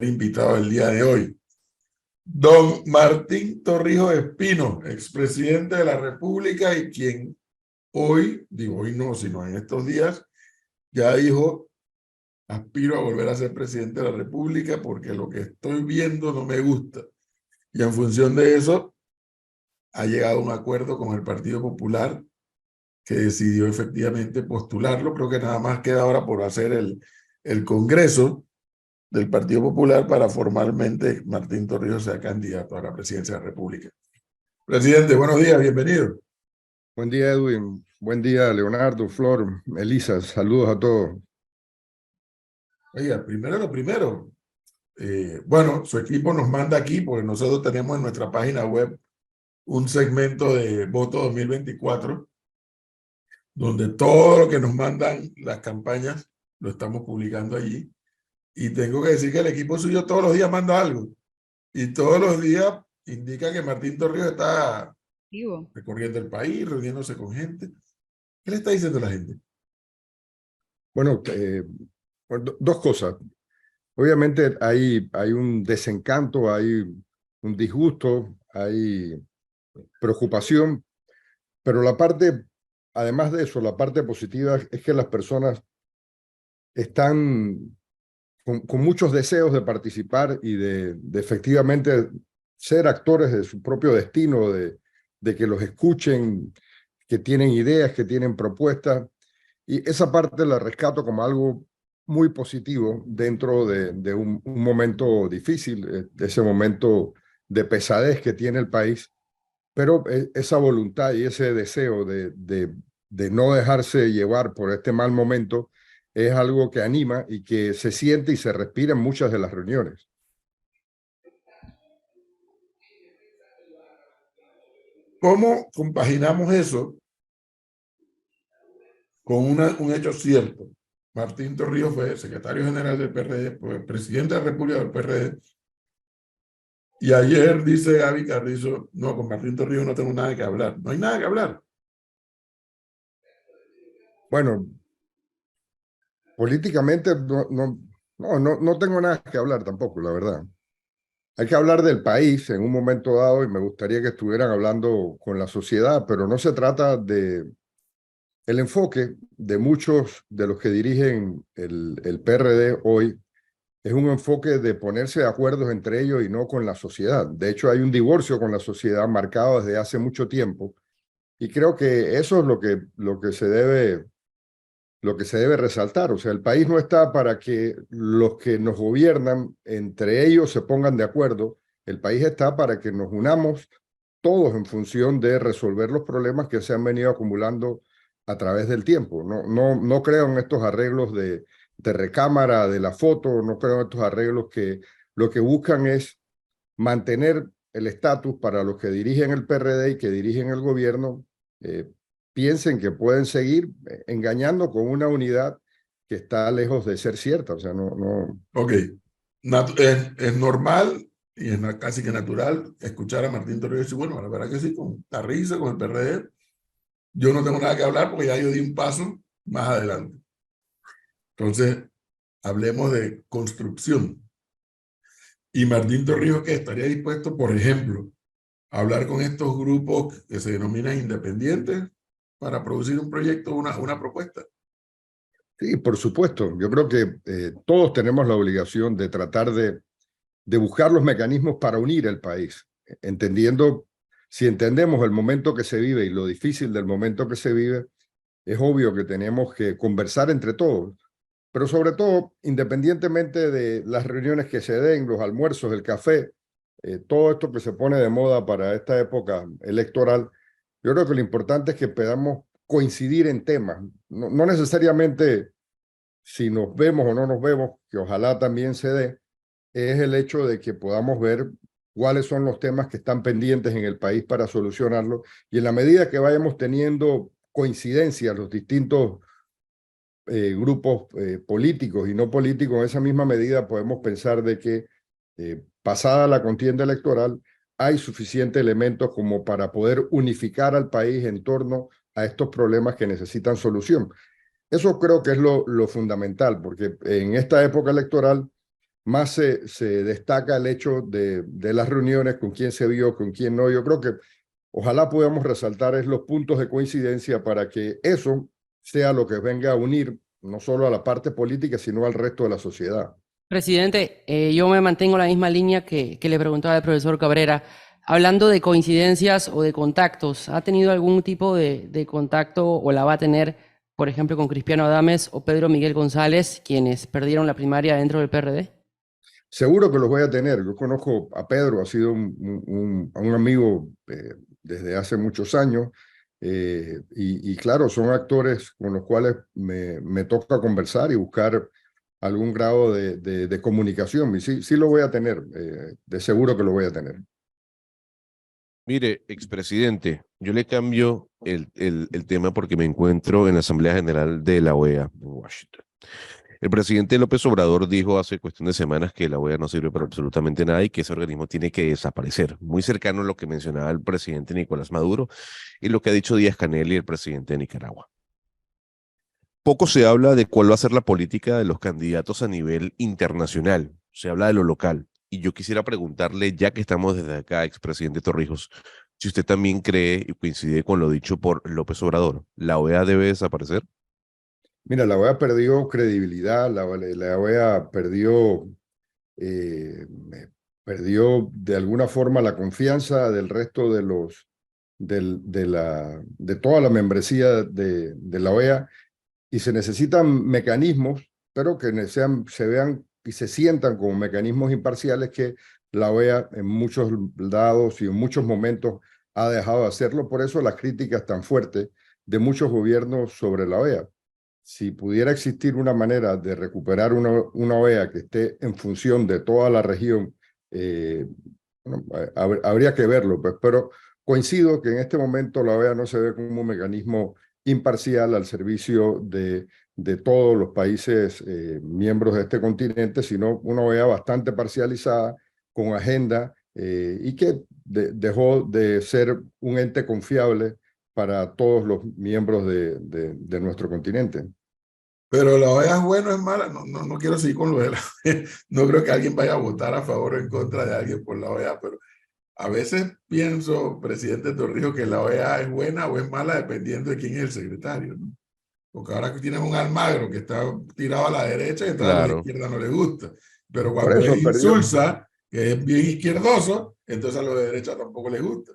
invitado el día de hoy, don Martín Torrijos Espino, expresidente de la República y quien hoy no, sino en estos días, ya dijo, aspiro a volver a ser presidente de la República porque lo que estoy viendo no me gusta. Y en función de eso, ha llegado a un acuerdo con el Partido Popular que decidió efectivamente postularlo. Creo que nada más queda ahora por hacer el Congreso del Partido Popular para formalmente Martín Torrijos sea candidato a la presidencia de la República. Presidente, buenos días, bienvenido. Buen día, Edwin. Buen día, Leonardo, Flor, Elisa. Saludos a todos. Oiga, primero lo primero. Bueno, su equipo nos manda aquí, porque nosotros tenemos en nuestra página web un segmento de Voto 2024, donde todo lo que nos mandan las campañas lo estamos publicando allí. Y tengo que decir que el equipo suyo todos los días manda algo. Y todos los días indica que Martín Torrijos está recorriendo el país, reuniéndose con gente. ¿Qué le está diciendo la gente? Bueno, dos cosas. Obviamente hay un desencanto, hay un disgusto, hay preocupación, pero además de eso, la parte positiva es que las personas están con muchos deseos de participar y de efectivamente ser actores de su propio destino, de que los escuchen, que tienen ideas, que tienen propuestas. Y esa parte la rescato como algo muy positivo dentro de un momento difícil, de ese momento de pesadez que tiene el país. Pero esa voluntad y ese deseo de no dejarse llevar por este mal momento es algo que anima y que se siente y se respira en muchas de las reuniones. ¿Cómo compaginamos eso con un hecho cierto? Martín Torrijos fue secretario general del PRD, fue presidente de la República del PRD, y ayer dice Gaby Carrizo, no, con Martín Torrijos no tengo nada que hablar. No hay nada que hablar. Bueno, políticamente no tengo nada que hablar tampoco, la verdad. Hay que hablar del país en un momento dado y me gustaría que estuvieran hablando con la sociedad, pero no se trata de... El enfoque de muchos de los que dirigen el PRD hoy es un enfoque de ponerse de acuerdo entre ellos y no con la sociedad. De hecho, hay un divorcio con la sociedad marcado desde hace mucho tiempo y creo que eso es lo que se debe resaltar. O sea, el país no está para que los que nos gobiernan entre ellos se pongan de acuerdo. El país está para que nos unamos todos en función de resolver los problemas que se han venido acumulando a través del tiempo. No creo en estos arreglos de recámara, de la foto, no creo en estos arreglos que lo que buscan es mantener el estatus para los que dirigen el PRD y que dirigen el gobierno, piensen que pueden seguir engañando con una unidad que está lejos de ser cierta. O sea, no. Ok, es normal y es casi que natural escuchar a Martín Torrijos y decir, bueno, la verdad que sí, con la risa, con el PRD, yo no tengo nada que hablar porque ya yo di un paso más adelante. Entonces, hablemos de construcción. Y Martín Torrijos, que estaría dispuesto, por ejemplo, a hablar con estos grupos que se denominan independientes para producir un proyecto, una propuesta. Sí, por supuesto. Yo creo que todos tenemos la obligación de tratar de buscar los mecanismos para unir el país, entendiendo, si entendemos el momento que se vive y lo difícil del momento que se vive, es obvio que tenemos que conversar entre todos, pero sobre todo, independientemente de las reuniones que se den, los almuerzos, el café, todo esto que se pone de moda para esta época electoral, yo creo que lo importante es que podamos coincidir en temas, no necesariamente si nos vemos o no nos vemos, que ojalá también se dé, es el hecho de que podamos ver cuáles son los temas que están pendientes en el país para solucionarlos y en la medida que vayamos teniendo coincidencias los distintos grupos políticos y no políticos, en esa misma medida podemos pensar de que pasada la contienda electoral hay suficientes elementos como para poder unificar al país en torno a estos problemas que necesitan solución. Eso creo que es lo fundamental, porque en esta época electoral más se destaca el hecho de las reuniones, con quién se vio, con quién no. Yo creo que ojalá podamos resaltar los puntos de coincidencia para que eso sea lo que venga a unir no solo a la parte política, sino al resto de la sociedad. Presidente, yo me mantengo en la misma línea que le preguntaba al profesor Cabrera. Hablando de coincidencias o de contactos, ¿ha tenido algún tipo de contacto o la va a tener, por ejemplo, con Cristiano Adames o Pedro Miguel González, quienes perdieron la primaria dentro del PRD? Seguro que los voy a tener. Yo conozco a Pedro, ha sido un amigo desde hace muchos años, y claro, son actores con los cuales me toca conversar y buscar algún grado de comunicación. Y sí lo voy a tener, de seguro que lo voy a tener. Mire, expresidente, yo le cambio el tema porque me encuentro en la Asamblea General de la OEA en Washington. El presidente López Obrador dijo hace cuestión de semanas que la OEA no sirve para absolutamente nada y que ese organismo tiene que desaparecer. Muy cercano a lo que mencionaba el presidente Nicolás Maduro y lo que ha dicho Díaz-Canel y el presidente de Nicaragua. Poco se habla de cuál va a ser la política de los candidatos a nivel internacional. Se habla de lo local. Y yo quisiera preguntarle, ya que estamos desde acá, expresidente Torrijos, si usted también cree y coincide con lo dicho por López Obrador, ¿la OEA debe desaparecer? Mira, la OEA perdió credibilidad, la OEA eh, perdió de alguna forma la confianza del resto de toda la membresía de la OEA, y se necesitan mecanismos, pero que se vean y se sientan como mecanismos imparciales, que la OEA en muchos lados y en muchos momentos ha dejado de hacerlo. Por eso las críticas tan fuertes de muchos gobiernos sobre la OEA. Si pudiera existir una manera de recuperar una OEA que esté en función de toda la región, bueno, habría que verlo, pues, pero coincido que en este momento la OEA no se ve como un mecanismo imparcial al servicio de todos los países miembros de este continente, sino una OEA bastante parcializada, con agenda, y que dejó de ser un ente confiable para todos los miembros de nuestro continente. Pero la OEA es buena o es mala. No quiero seguir con lo de la OEA. No creo que alguien vaya a votar a favor o en contra de alguien por la OEA, pero a veces pienso, presidente Torrijos, que la OEA es buena o es mala dependiendo de quién es el secretario, ¿no? Porque ahora que tienes un Almagro que está tirado a la derecha y entonces a la izquierda no le gusta. Pero Por cuando eso es perdió. Insulza, que es bien izquierdoso, entonces a los de derecha tampoco les gusta.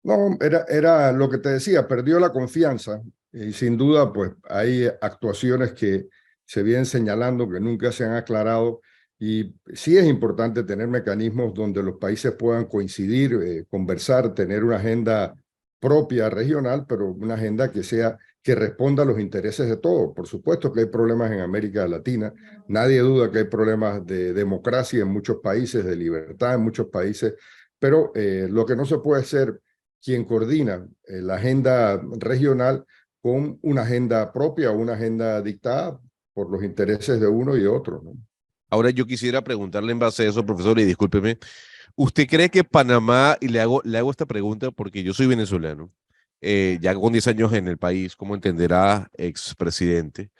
No, era lo que te decía, perdió la confianza, y sin duda pues hay actuaciones que se vienen señalando que nunca se han aclarado, y sí es importante tener mecanismos donde los países puedan coincidir, conversar, tener una agenda propia regional, pero una agenda que responda a los intereses de todos. Por supuesto que hay problemas en América Latina, nadie duda que hay problemas de democracia en muchos países, de libertad en muchos países, pero lo que no se puede hacer quien coordina la agenda regional con una agenda propia o una agenda dictada por los intereses de uno y otro, ¿no? Ahora yo quisiera preguntarle en base a eso, profesor, y discúlpeme, ¿usted cree que Panamá, y le hago esta pregunta porque yo soy venezolano, ya con 10 años en el país, como entenderá, expresidente,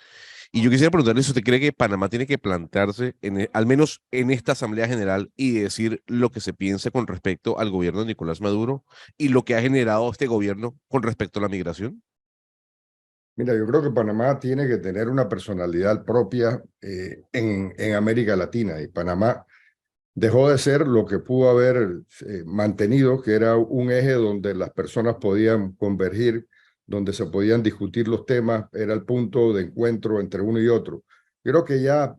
y yo quisiera preguntarle si usted cree que Panamá tiene que plantarse, al menos en esta Asamblea General, y decir lo que se piensa con respecto al gobierno de Nicolás Maduro y lo que ha generado este gobierno con respecto a la migración? Mira, yo creo que Panamá tiene que tener una personalidad propia en América Latina, y Panamá dejó de ser lo que pudo haber mantenido, que era un eje donde las personas podían convergir, donde se podían discutir los temas, era el punto de encuentro entre uno y otro. Creo que ya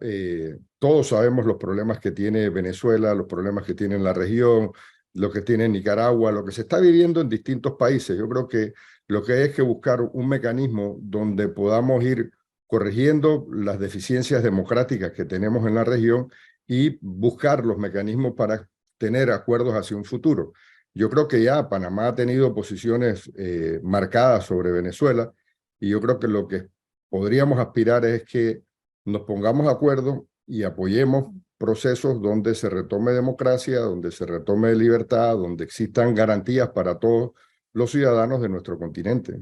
todos sabemos los problemas que tiene Venezuela, los problemas que tiene la región, lo que tiene Nicaragua, lo que se está viviendo en distintos países. Yo creo que lo que hay es que buscar un mecanismo donde podamos ir corrigiendo las deficiencias democráticas que tenemos en la región y buscar los mecanismos para tener acuerdos hacia un futuro. Yo creo que ya Panamá ha tenido posiciones marcadas sobre Venezuela, y yo creo que lo que podríamos aspirar es que nos pongamos de acuerdo y apoyemos procesos donde se retome democracia, donde se retome libertad, donde existan garantías para todos los ciudadanos de nuestro continente.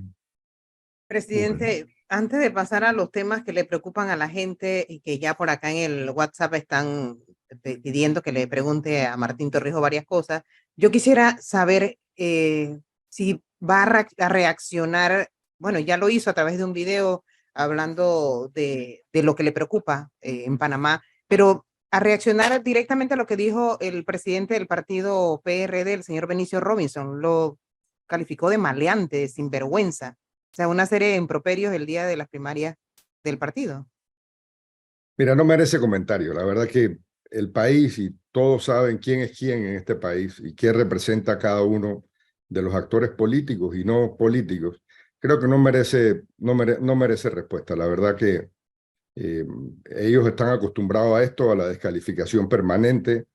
Presidente, antes de pasar a los temas que le preocupan a la gente y que ya por acá en el WhatsApp están pidiendo que le pregunte a Martín Torrijos varias cosas. Yo quisiera saber si va a reaccionar, bueno, ya lo hizo a través de un video hablando de lo que le preocupa en Panamá, pero a reaccionar directamente a lo que dijo el presidente del partido PRD, el señor Benicio Robinson, lo calificó de maleante, de sinvergüenza, o sea, una serie de improperios el día de las primarias del partido. Mira, no merece comentario. La verdad que el país y todos saben quién es quién en este país y quién representa a cada uno de los actores políticos y no políticos. Creo que no merece respuesta. La verdad que ellos están acostumbrados a esto, a la descalificación permanente.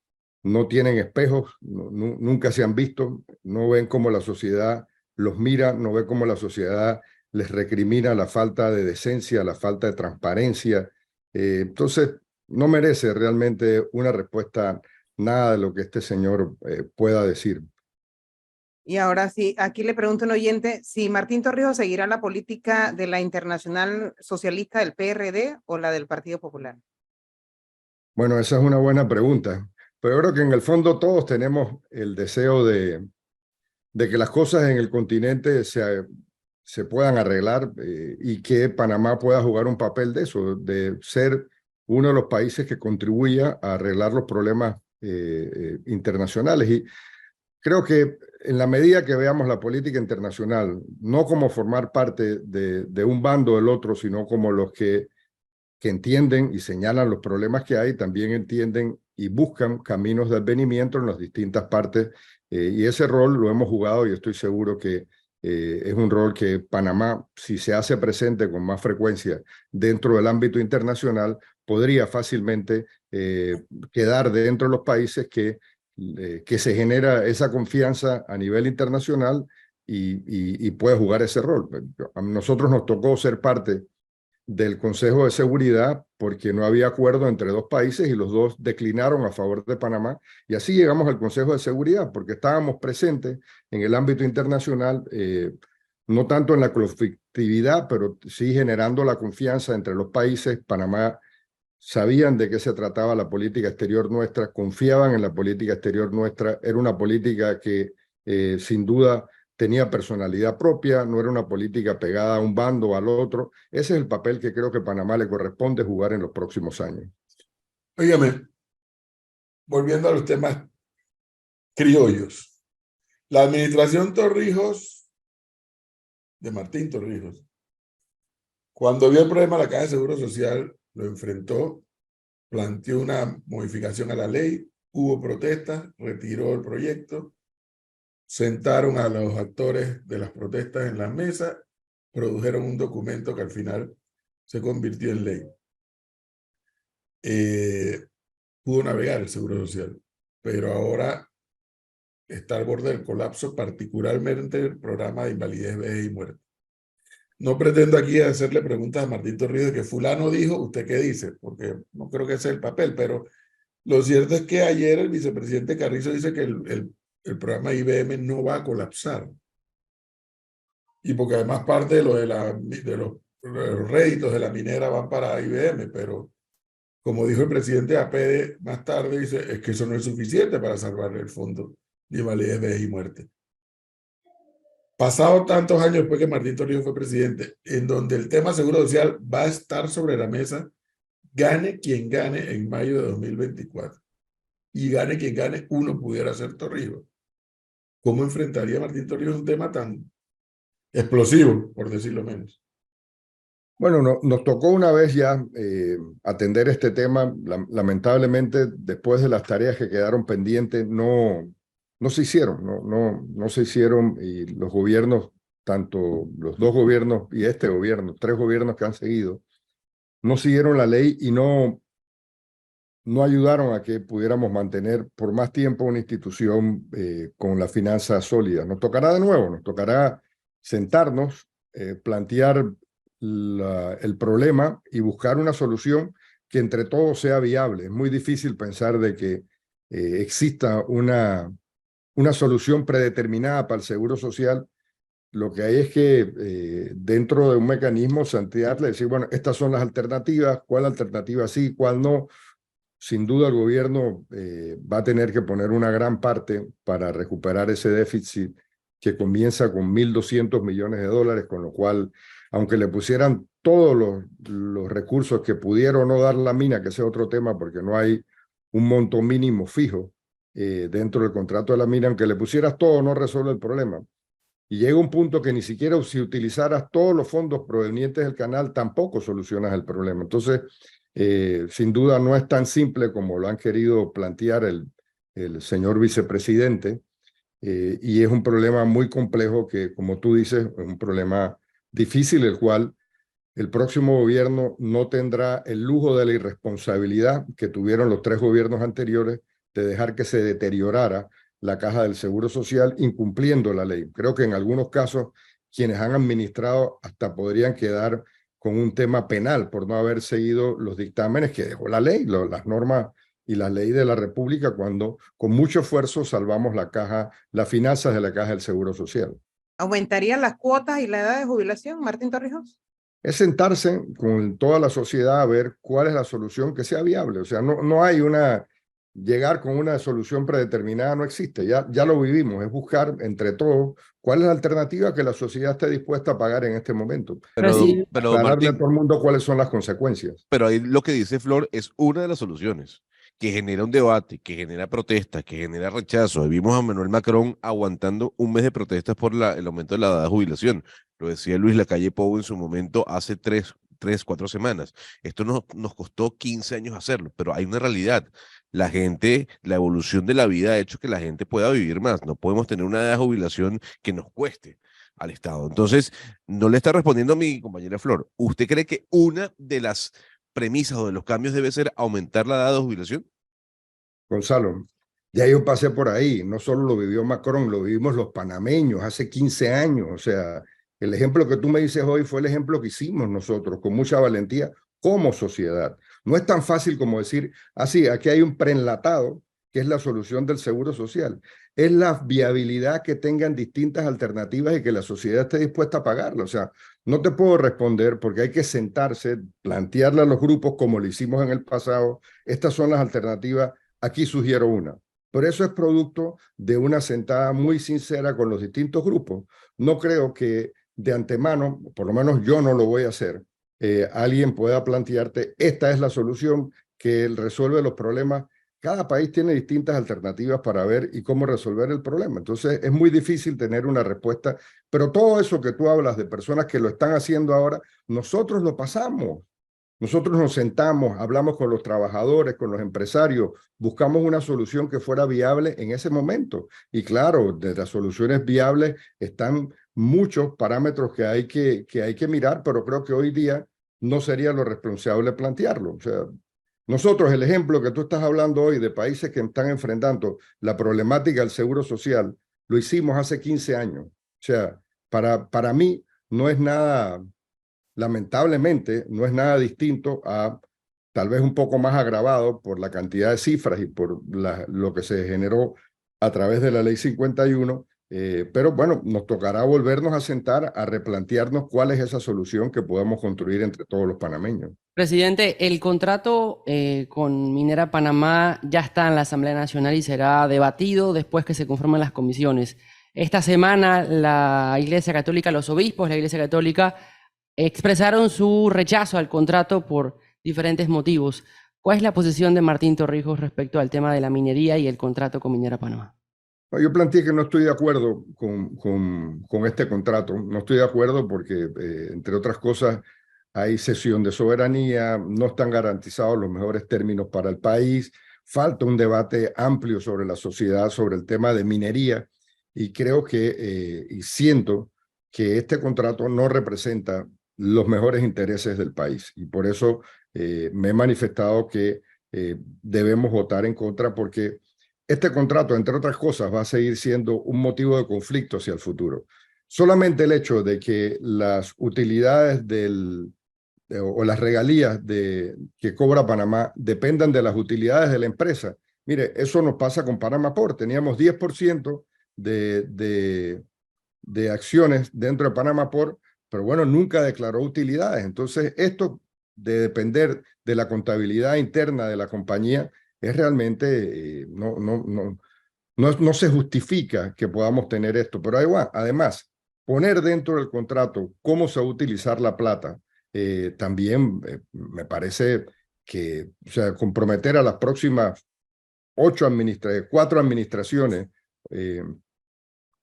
No tienen espejos, nunca se han visto, no ven cómo la sociedad los mira, no ven cómo la sociedad les recrimina la falta de decencia, la falta de transparencia. Entonces, no merece realmente una respuesta nada de lo que este señor pueda decir. Y ahora sí, aquí le pregunto a un oyente si Martín Torrijos seguirá la política de la Internacional Socialista del PRD o la del Partido Popular. Bueno, esa es una buena pregunta, pero yo creo que en el fondo todos tenemos el deseo de que las cosas en el continente se puedan arreglar y que Panamá pueda jugar un papel de eso, de ser uno de los países que contribuya a arreglar los problemas internacionales. Y creo que en la medida que veamos la política internacional, no como formar parte de un bando o del otro, sino como los que entienden y señalan los problemas que hay, también entienden y buscan caminos de advenimiento en las distintas partes. Y ese rol lo hemos jugado y estoy seguro que es un rol que Panamá, si se hace presente con más frecuencia dentro del ámbito internacional, podría fácilmente quedar dentro de los países que se genera esa confianza a nivel internacional y puede jugar ese rol. A nosotros nos tocó ser parte del Consejo de Seguridad porque no había acuerdo entre dos países y los dos declinaron a favor de Panamá. Y así llegamos al Consejo de Seguridad porque estábamos presentes en el ámbito internacional, no tanto en la conflictividad, pero sí generando la confianza entre los países. Panamá sabían de qué se trataba la política exterior nuestra, confiaban en la política exterior nuestra. Era una política que sin duda tenía personalidad propia, no era una política pegada a un bando o al otro. Ese es el papel que creo que a Panamá le corresponde jugar en los próximos años. Óigame, volviendo a los temas criollos. La administración Torrijos, de Martín Torrijos, cuando vio el problema de la Caja de Seguro Social, lo enfrentó, planteó una modificación a la ley, hubo protestas, retiró el proyecto, sentaron a los actores de las protestas en la mesa, produjeron un documento que al final se convirtió en ley. Pudo navegar el Seguro Social, pero ahora está al borde del colapso, particularmente el programa de invalidez, vejez y muerte. No pretendo aquí hacerle preguntas a Martín Torrijos de que fulano dijo, ¿usted qué dice? Porque no creo que ese es el papel, pero lo cierto es que ayer el vicepresidente Carrizo dice que el programa IBM no va a colapsar. Y porque además parte de los réditos de la minera van para IBM, pero como dijo el presidente APD más tarde, dice, es que eso no es suficiente para salvar el fondo de invalidez, vejez y muerte. Pasado tantos años después que Martín Torrijos fue presidente, en donde el tema seguro social va a estar sobre la mesa, gane quien gane en mayo de 2024. Y gane quien gane, uno pudiera ser Torrijos. ¿Cómo enfrentaría Martín Torrijos un tema tan explosivo, por decirlo menos? Bueno, nos tocó una vez ya atender este tema. Lamentablemente, después de las tareas que quedaron pendientes, no se hicieron, no se hicieron, y los gobiernos, tanto los dos gobiernos y este gobierno, 3 gobiernos que han seguido, no siguieron la ley y no ayudaron a que pudiéramos mantener por más tiempo una institución con la finanza sólida. Nos tocará de nuevo, nos tocará sentarnos, plantear el problema y buscar una solución que entre todos sea viable. Es muy difícil pensar de que exista una solución predeterminada para el seguro social. Lo que hay es que dentro de un mecanismo santiago decir, bueno, estas son las alternativas, cuál alternativa sí, cuál no. sin duda el gobierno va a tener que poner una gran parte para recuperar ese déficit que comienza con 1.200 millones de dólares, con lo cual, aunque le pusieran todos los recursos que pudiera o no dar la mina, que ese es otro tema porque no hay un monto mínimo fijo dentro del contrato de la mina, aunque le pusieras todo no resuelve el problema. Y llega un punto que ni siquiera si utilizaras todos los fondos provenientes del canal tampoco solucionas el problema. Entonces, sin duda no es tan simple como lo han querido plantear el señor vicepresidente, y es un problema muy complejo que, como tú dices, es un problema difícil, el cual el próximo gobierno no tendrá el lujo de la irresponsabilidad que tuvieron los 3 gobiernos anteriores de dejar que se deteriorara la caja del Seguro Social incumpliendo la ley. Creo que en algunos casos quienes han administrado hasta podrían quedar con un tema penal por no haber seguido los dictámenes que dejó la ley, las normas y la ley de la República, cuando con mucho esfuerzo salvamos las finanzas de la caja del Seguro Social. ¿Aumentarían las cuotas y la edad de jubilación, Martín Torrijos? Es sentarse con toda la sociedad a ver cuál es la solución que sea viable. O sea, no hay llegar con una solución predeterminada, no existe, ya lo vivimos, es buscar entre todos cuál es la alternativa que la sociedad esté dispuesta a pagar en este momento. Presidente, Pero Aclararle a Martín, todo el mundo cuáles son las consecuencias. pero ahí lo que dice Flor es una de las soluciones, que genera un debate, que genera protestas, que genera rechazo. Vimos a Manuel Macron aguantando un mes de protestas por el aumento de la edad de jubilación. Lo decía Luis Lacalle Pou en su momento hace 4 semanas. Esto nos costó 15 años hacerlo, pero hay una realidad. La gente, la evolución de la vida ha hecho que la gente pueda vivir más. No podemos tener una edad de jubilación que nos cueste al Estado. Entonces, no le está respondiendo a mi compañera Flor. ¿Usted cree que una de las premisas o de los cambios debe ser aumentar la edad de jubilación? Gonzalo, ya yo pasé por ahí, no solo lo vivió Macron, lo vivimos los panameños hace 15 años. O sea, el ejemplo que tú me dices hoy fue el ejemplo que hicimos nosotros con mucha valentía como sociedad. No es tan fácil como decir, así, aquí hay un preenlatado que es la solución del seguro social. Es la viabilidad que tengan distintas alternativas y que la sociedad esté dispuesta a pagarlo. O sea, no te puedo responder porque hay que sentarse, plantearle a los grupos como lo hicimos en el pasado. Estas son las alternativas. Aquí sugiero una, pero eso es producto de una sentada muy sincera con los distintos grupos. No creo que de antemano, por lo menos yo no lo voy a hacer, alguien pueda plantearte, esta es la solución que resuelve los problemas. Cada país tiene distintas alternativas para ver y cómo resolver el problema. Entonces es muy difícil tener una respuesta, pero todo eso que tú hablas de personas que lo están haciendo ahora, nosotros lo pasamos. Nosotros nos sentamos, hablamos con los trabajadores, con los empresarios, buscamos una solución que fuera viable en ese momento. Y claro, de las soluciones viables están muchos parámetros que hay que mirar, pero creo que hoy día no sería lo responsable plantearlo. O sea, nosotros, el ejemplo que tú estás hablando hoy de países que están enfrentando la problemática del seguro social, lo hicimos hace 15 años. O sea, para mí no es nada... Lamentablemente, no es nada distinto a, tal vez un poco más agravado por la cantidad de cifras y por lo que se generó a través de la Ley 51, pero bueno, nos tocará volvernos a sentar a replantearnos cuál es esa solución que podemos construir entre todos los panameños. presidente, el contrato con Minera Panamá ya está en la Asamblea Nacional y será debatido después que se conformen las comisiones. Esta semana la Iglesia Católica, los obispos de la Iglesia Católica expresaron su rechazo al contrato por diferentes motivos. ¿Cuál es la posición de Martín Torrijos respecto al tema de la minería y el contrato con Minera Panamá? Yo planteé que no estoy de acuerdo con este contrato. No estoy de acuerdo porque, entre otras cosas, hay cesión de soberanía, no están garantizados los mejores términos para el país, falta un debate amplio sobre la sociedad, sobre el tema de minería, y creo que, y siento que este contrato no representa los mejores intereses del país. Y por eso me he manifestado que debemos votar en contra porque este contrato, entre otras cosas, va a seguir siendo un motivo de conflicto hacia el futuro. Solamente el hecho de que las utilidades o las regalías que cobra Panamá dependan de las utilidades de la empresa. Mire, eso nos pasa con Panamá Port. Teníamos 10% de acciones dentro de Panamá Port, pero bueno, nunca declaró utilidades. Entonces, esto de depender de la contabilidad interna de la compañía, es realmente, no se justifica que podamos tener esto. Pero además, poner dentro del contrato cómo se va a utilizar la plata, también me parece que, o sea, comprometer a las próximas 4 administraciones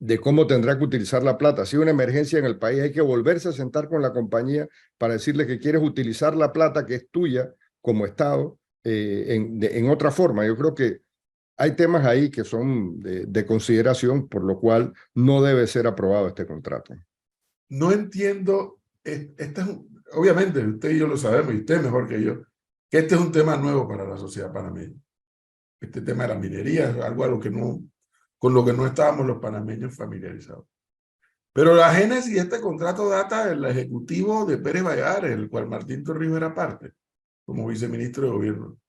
de cómo tendrá que utilizar la plata. Si hay una emergencia en el país, hay que volverse a sentar con la compañía para decirle que quieres utilizar la plata que es tuya como Estado en otra forma. Yo creo que hay temas ahí que son de consideración, por lo cual no debe ser aprobado este contrato. No entiendo, obviamente usted y yo lo sabemos, y usted mejor que yo, que este es un tema nuevo para la sociedad panameña. Este tema de la minería es algo con lo que no estábamos los panameños familiarizados. Pero la génesis de este contrato data del ejecutivo de Pérez Valladares, el cual Martín Torrijos era parte, como viceministro de gobierno.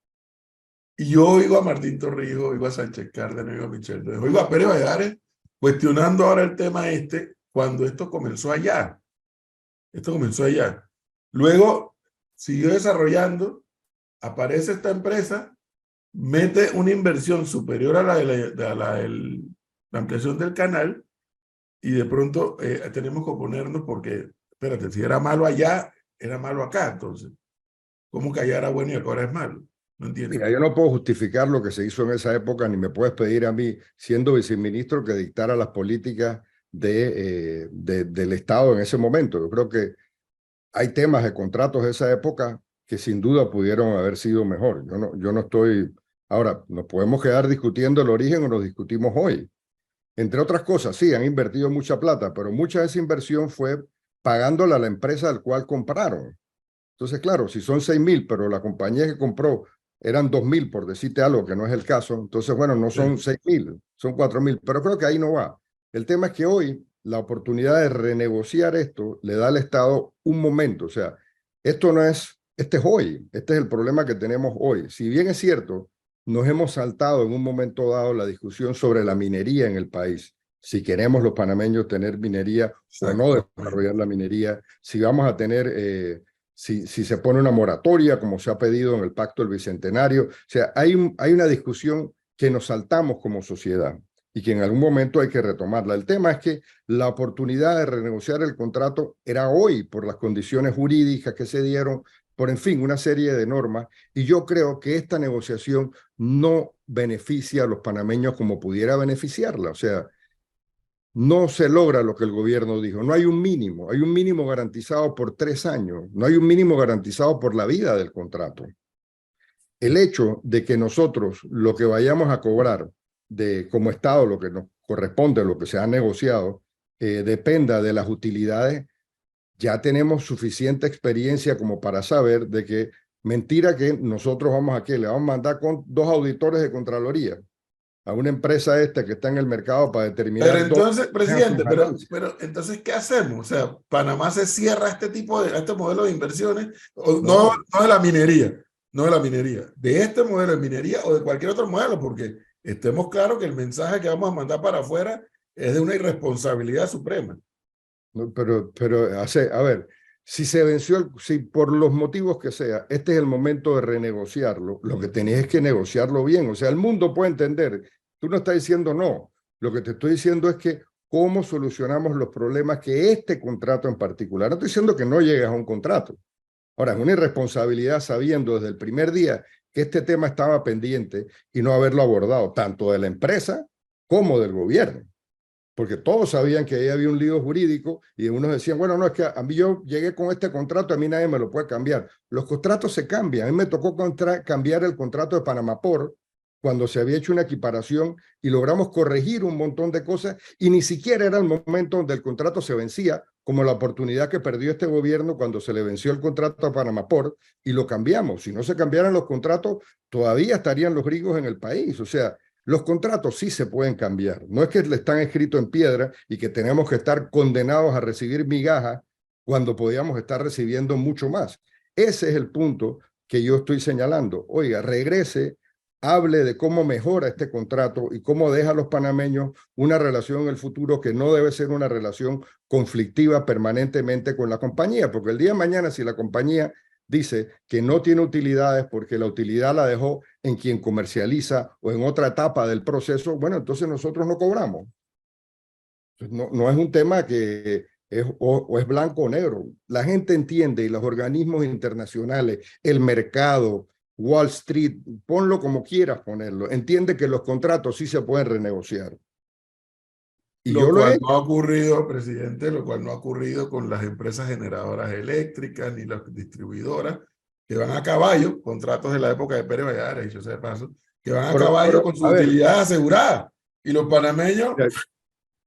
Y yo oigo a Martín Torrijos, oigo a Sánchez Cárdenas, oigo a Michel, oigo a Pérez Valladares cuestionando ahora el tema cuando esto comenzó allá. Esto comenzó allá. Luego siguió desarrollando, aparece esta empresa, mete una inversión superior a la ampliación del canal y de pronto tenemos que oponernos porque, espérate, si era malo allá, era malo acá. Entonces, ¿cómo que allá era bueno y ahora es malo? No entiendo. Mira, yo no puedo justificar lo que se hizo en esa época, ni me puedes pedir a mí, siendo viceministro, que dictara las políticas del Estado en ese momento. Yo creo que hay temas de contratos de esa época que sin duda pudieron haber sido mejor. Yo no estoy... Ahora, nos podemos quedar discutiendo el origen o nos discutimos hoy. Entre otras cosas, sí, han invertido mucha plata, pero mucha de esa inversión fue pagándola a la empresa al cual compraron. Entonces, claro, si son 6.000, pero la compañía que compró eran 2.000, por decirte algo que no es el caso, entonces, bueno, no son 6.000, son 4.000, pero creo que ahí no va. El tema es que hoy la oportunidad de renegociar esto le da al Estado un momento, o sea, este es hoy, este es el problema que tenemos hoy. Si bien es cierto, nos hemos saltado en un momento dado la discusión sobre la minería en el país, si queremos los panameños tener minería o no desarrollar la minería, si vamos a tener... Si se pone una moratoria, como se ha pedido en el Pacto del Bicentenario. O sea, hay una discusión que nos saltamos como sociedad y que en algún momento hay que retomarla. El tema es que la oportunidad de renegociar el contrato era hoy por las condiciones jurídicas que se dieron, por en fin, una serie de normas, y yo creo que esta negociación no beneficia a los panameños como pudiera beneficiarla. O sea, no se logra lo que el gobierno dijo. No hay un mínimo garantizado por 3 años, no hay un mínimo garantizado por la vida del contrato. El hecho de que nosotros lo que vayamos a cobrar como Estado, lo que nos corresponde, lo que se ha negociado, dependa de las utilidades, ya tenemos suficiente experiencia como para saber de que mentira que nosotros vamos a le vamos a mandar con 2 auditores de Contraloría a una empresa que está en el mercado para determinar... Pero entonces, presidente, pero entonces, ¿qué hacemos? O sea, Panamá se cierra a este modelo de inversiones, no de la minería, no de la minería, de este modelo de minería o de cualquier otro modelo, porque estemos claros que el mensaje que vamos a mandar para afuera es de una irresponsabilidad suprema. No, pero a ver, si por los motivos que sea, este es el momento de renegociarlo, lo que tenías es que negociarlo bien. O sea, el mundo puede entender. Tú no estás diciendo no. Lo que te estoy diciendo es que cómo solucionamos los problemas que este contrato en particular. No estoy diciendo que no llegues a un contrato. Ahora, es una irresponsabilidad sabiendo desde el primer día que este tema estaba pendiente y no haberlo abordado tanto de la empresa como del gobierno. Porque todos sabían que ahí había un lío jurídico y unos decían, bueno, no, es que a mí yo llegué con este contrato, a mí nadie me lo puede cambiar. Los contratos se cambian. A mí me tocó cambiar el contrato de Panamá Port cuando se había hecho una equiparación y logramos corregir un montón de cosas y ni siquiera era el momento donde el contrato se vencía, como la oportunidad que perdió este gobierno cuando se le venció el contrato a Panamá Port y lo cambiamos. Si no se cambiaran los contratos, todavía estarían los gringos en el país. O sea, los contratos sí se pueden cambiar. No es que le están escritos en piedra y que tenemos que estar condenados a recibir migajas cuando podíamos estar recibiendo mucho más. Ese es el punto que yo estoy señalando. Oiga, regrese, hable de cómo mejora este contrato y cómo deja a los panameños una relación en el futuro que no debe ser una relación conflictiva permanentemente con la compañía, porque el día de mañana si la compañía dice que no tiene utilidades porque la utilidad la dejó en quien comercializa o en otra etapa del proceso, bueno, entonces nosotros no cobramos. No es un tema que es o es blanco o negro. La gente entiende y los organismos internacionales, el mercado, Wall Street, ponlo como quieras ponerlo, entiende que los contratos sí se pueden renegociar. Y yo Lo lo he cual hecho. no ha ocurrido, presidente, lo cual no ha ocurrido con las empresas generadoras eléctricas ni las distribuidoras que van a caballo, contratos de la época de Pérez Valladares, dicho sea de paso, que van a caballo con su A ver, utilidad asegurada. Y los panameños,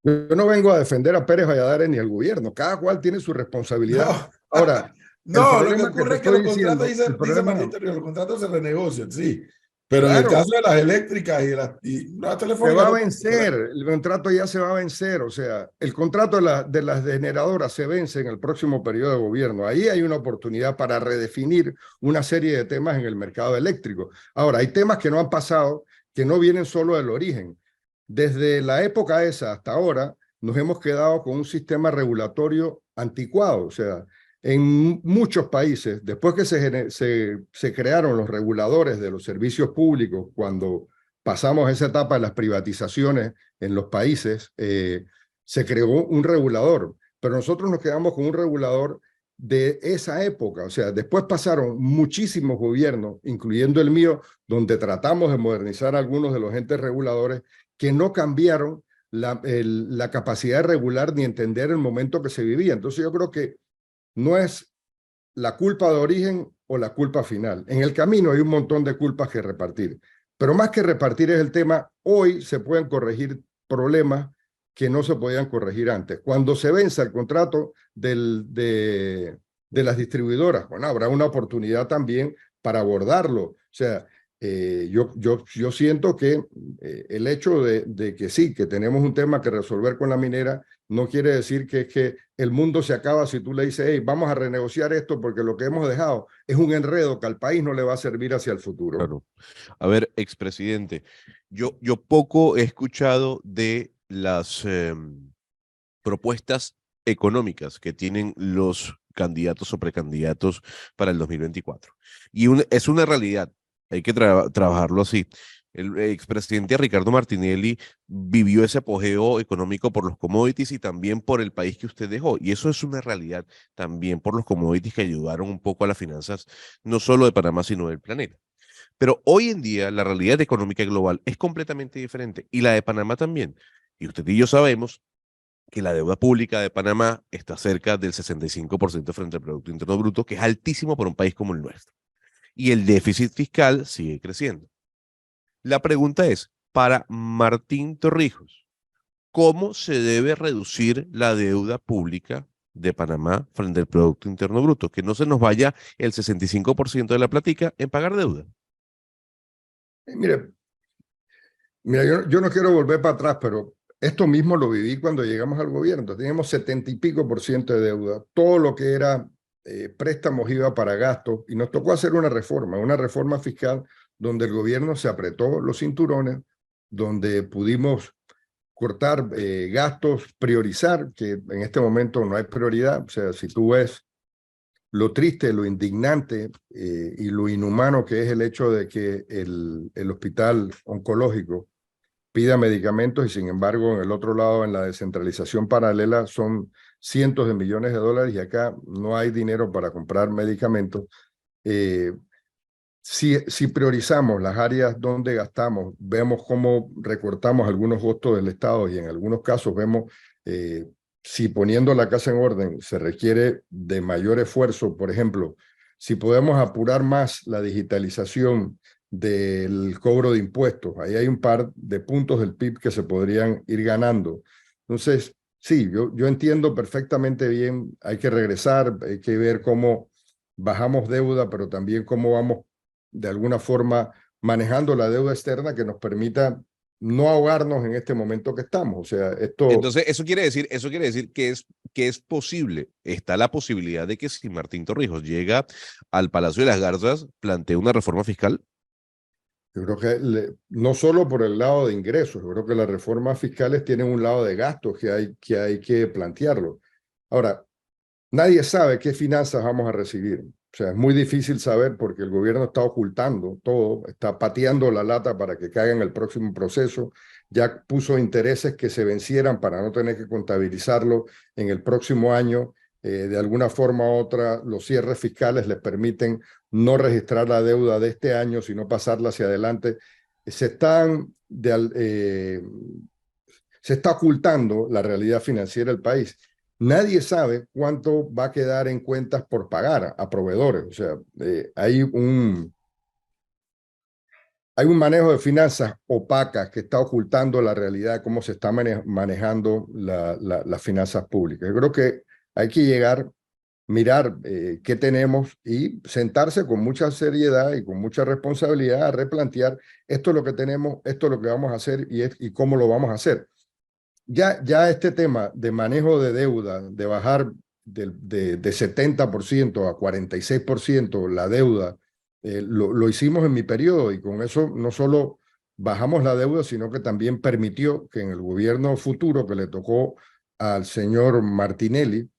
yo no vengo a defender a Pérez Valladares ni al gobierno, cada cual tiene su responsabilidad. no. Ahora, el No, lo que problema que te ocurre es que estoy los contratos, diciendo, el dice problema, Martín Torrijos, los contratos se renegocian, sí. Pero en el claro, caso de las eléctricas y las se telefónicas, va a no, vencer, el contrato ya se va a vencer, o sea, el contrato de las generadoras se vence en el próximo periodo de gobierno. Ahí hay una oportunidad para redefinir una serie de temas en el mercado eléctrico. Ahora, hay temas que no han pasado, que no vienen solo del origen. Desde la época esa hasta ahora, nos hemos quedado con un sistema regulatorio anticuado, o sea, en muchos países, después que se crearon los reguladores de los servicios públicos, cuando pasamos esa etapa de las privatizaciones en los países, se creó un regulador, pero nosotros nos quedamos con un regulador de esa época, o sea, después pasaron muchísimos gobiernos, incluyendo el mío, donde tratamos de modernizar algunos de los entes reguladores que no cambiaron la capacidad de regular ni entender el momento que se vivía. Entonces yo creo que no es la culpa de origen o la culpa final. En el camino hay un montón de culpas que repartir. Pero más que repartir es el tema, hoy se pueden corregir problemas que no se podían corregir antes. Cuando se venza el contrato de las distribuidoras, bueno, habrá una oportunidad también para abordarlo. O sea, yo siento que el hecho de que sí, que tenemos un tema que resolver con la minera, no quiere decir que es que el mundo se acaba si tú le dices, hey, vamos a renegociar esto porque lo que hemos dejado es un enredo que al país no le va a servir hacia el futuro. Claro. A ver, expresidente, yo poco he escuchado de las propuestas económicas que tienen los candidatos o precandidatos para el 2024. Y es una realidad, hay que trabajarlo así. El expresidente Ricardo Martinelli vivió ese apogeo económico por los commodities y también por el país que usted dejó. Y eso es una realidad también por los commodities que ayudaron un poco a las finanzas, no solo de Panamá, sino del planeta. Pero hoy en día la realidad económica global es completamente diferente y la de Panamá también. Y usted y yo sabemos que la deuda pública de Panamá está cerca del 65% frente al Producto Interno Bruto, que es altísimo para un país como el nuestro. Y el déficit fiscal sigue creciendo. La pregunta es, para Martín Torrijos, ¿cómo se debe reducir la deuda pública de Panamá frente al Producto Interno Bruto? Que no se nos vaya el 65% de la platica en pagar deuda. Mire, yo no quiero volver para atrás, pero esto mismo lo viví cuando llegamos al gobierno. Teníamos 70 y pico por ciento de deuda. Todo lo que era préstamos iba para gastos y nos tocó hacer una reforma fiscal donde el gobierno se apretó los cinturones, donde pudimos cortar gastos, priorizar, que en este momento no hay prioridad. O sea, si tú ves lo triste, lo indignante y lo inhumano que es el hecho de que el hospital oncológico pida medicamentos y sin embargo en el otro lado, en la descentralización paralela, son cientos de millones de dólares y acá no hay dinero para comprar medicamentos. Si priorizamos las áreas donde gastamos, vemos cómo recortamos algunos costos del Estado y en algunos casos vemos si poniendo la casa en orden se requiere de mayor esfuerzo, por ejemplo, si podemos apurar más la digitalización del cobro de impuestos, ahí hay un par de puntos del PIB que se podrían ir ganando. Entonces, sí, yo entiendo perfectamente bien, hay que regresar, hay que ver cómo bajamos deuda, pero también cómo vamos de alguna forma manejando la deuda externa que nos permita no ahogarnos en este momento que estamos. O sea, esto... Entonces, eso quiere decir que es posible, está la posibilidad de que si Martín Torrijos llega al Palacio de las Garzas, plantee una reforma fiscal. Yo creo que no solo por el lado de ingresos, yo creo que las reformas fiscales tienen un lado de gastos que hay que plantearlo. Ahora, nadie sabe qué finanzas vamos a recibir. O sea, es muy difícil saber porque el gobierno está ocultando todo, está pateando la lata para que caiga en el próximo proceso, ya puso intereses que se vencieran para no tener que contabilizarlo en el próximo año. De alguna forma u otra, los cierres fiscales les permiten no registrar la deuda de este año, sino pasarla hacia adelante. Se está ocultando la realidad financiera del país. Nadie sabe cuánto va a quedar en cuentas por pagar a proveedores. O sea, hay un manejo de finanzas opacas que está ocultando la realidad de cómo se está manejando las finanzas públicas. Yo creo que hay que llegar, mirar qué tenemos y sentarse con mucha seriedad y con mucha responsabilidad a replantear esto es lo que tenemos, esto es lo que vamos a hacer y cómo lo vamos a hacer. Ya este tema de manejo de deuda, de bajar de 70% a 46% la deuda, lo hicimos en mi periodo y con eso no solo bajamos la deuda, sino que también permitió que en el gobierno futuro que le tocó al señor Martinelli,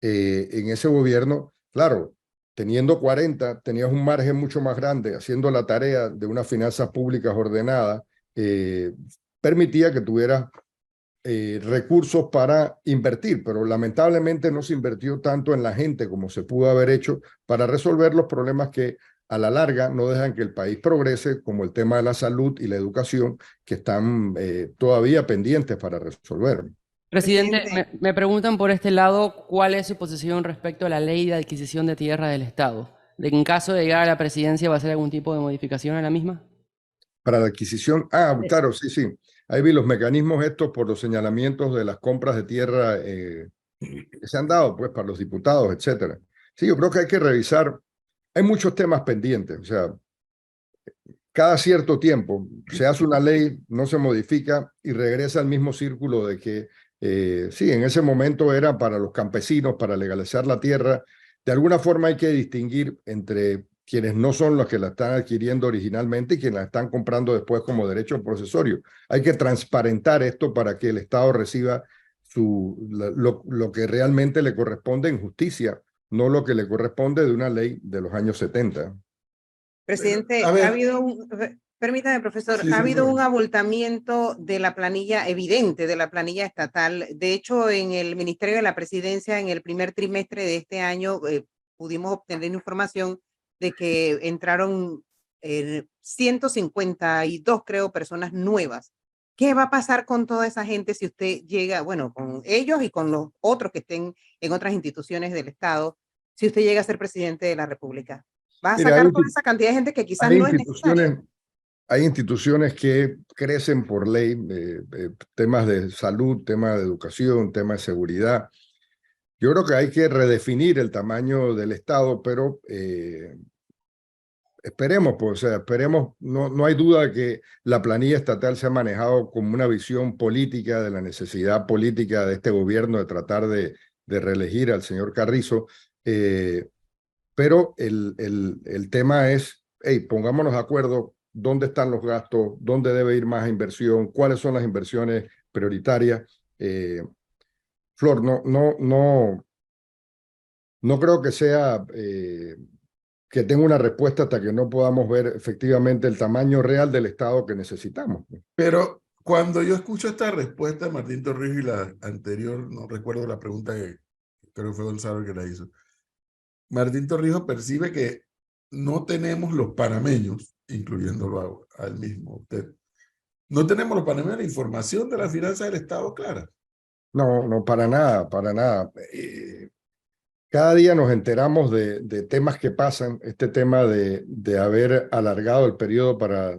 en ese gobierno, claro, teniendo 40, tenías un margen mucho más grande, haciendo la tarea de unas finanzas públicas ordenadas, permitía que tuvieras recursos para invertir, pero lamentablemente no se invirtió tanto en la gente como se pudo haber hecho para resolver los problemas que a la larga no dejan que el país progrese, como el tema de la salud y la educación, que están todavía pendientes para resolver. Presidente, Presidente, me preguntan por este lado cuál es su posición respecto a la ley de adquisición de tierra del Estado. ¿De que en caso de llegar a la presidencia va a hacer algún tipo de modificación a la misma? Para la adquisición, claro, sí, sí. Ahí vi los mecanismos estos por los señalamientos de las compras de tierra que se han dado, pues, para los diputados, etcétera. Sí, yo creo que hay que revisar. Hay muchos temas pendientes, o sea, cada cierto tiempo se hace una ley, no se modifica y regresa al mismo círculo de que, sí, en ese momento era para los campesinos, para legalizar la tierra. De alguna forma hay que distinguir entre quienes no son los que la están adquiriendo originalmente y quienes la están comprando después como derecho procesorio. Hay que transparentar esto para que el Estado reciba lo que realmente le corresponde en justicia, no lo que le corresponde de una ley de los años 70. presidente, A ha ver, habido permítame, profesor, sí, ha sin habido un problema. abultamiento de la planilla evidente, de la planilla estatal. De hecho, en el Ministerio de la Presidencia, en el primer trimestre de este año, pudimos obtener información de que entraron 152, creo, personas nuevas. ¿Qué va a pasar con toda esa gente si usted llega, bueno, con ellos y con los otros que estén en otras instituciones del Estado, si usted llega a ser presidente de la República? ¿Va a Mira, sacar toda esa cantidad de gente que quizás hay no es necesaria? hay instituciones que crecen por ley, temas de salud, temas de educación, temas de seguridad. Yo creo que hay que redefinir el tamaño del Estado, pero esperemos, pues, o sea, esperemos, no hay duda que la planilla estatal se ha manejado como una visión política de la necesidad política de este gobierno de tratar de reelegir al señor Carrizo, pero el tema es, hey, pongámonos de acuerdo dónde están los gastos, dónde debe ir más inversión, cuáles son las inversiones prioritarias. Flor, no creo que sea que tenga una respuesta hasta que no podamos ver efectivamente el tamaño real del Estado que necesitamos. Pero cuando yo escucho esta respuesta de Martín Torrijos y la anterior, no recuerdo la pregunta que creo que fue Gonzalo el que la hizo, Martín Torrijos percibe que no tenemos los panameños, incluyéndolo a él mismo, usted, no tenemos los panameños la información de las finanzas del Estado clara. No, para nada, para nada. Cada día nos enteramos de temas que pasan, este tema de haber alargado el periodo para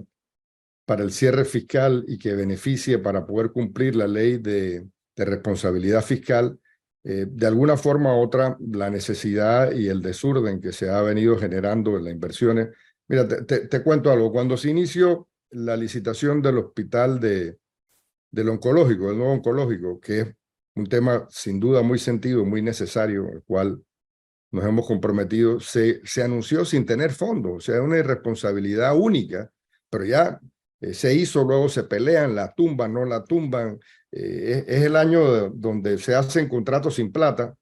el cierre fiscal y que beneficie para poder cumplir la ley de responsabilidad fiscal, de alguna forma u otra, la necesidad y el desorden que se ha venido generando en las inversiones. Mira, te cuento algo. Cuando se inició la licitación del hospital del oncológico, del nuevo oncológico, que es un tema sin duda muy sentido, muy necesario, el cual nos hemos comprometido, se anunció sin tener fondos, o sea, una irresponsabilidad única, pero ya se hizo, luego se pelean, la tumban, no la tumban. Es el año donde se hacen contratos sin plata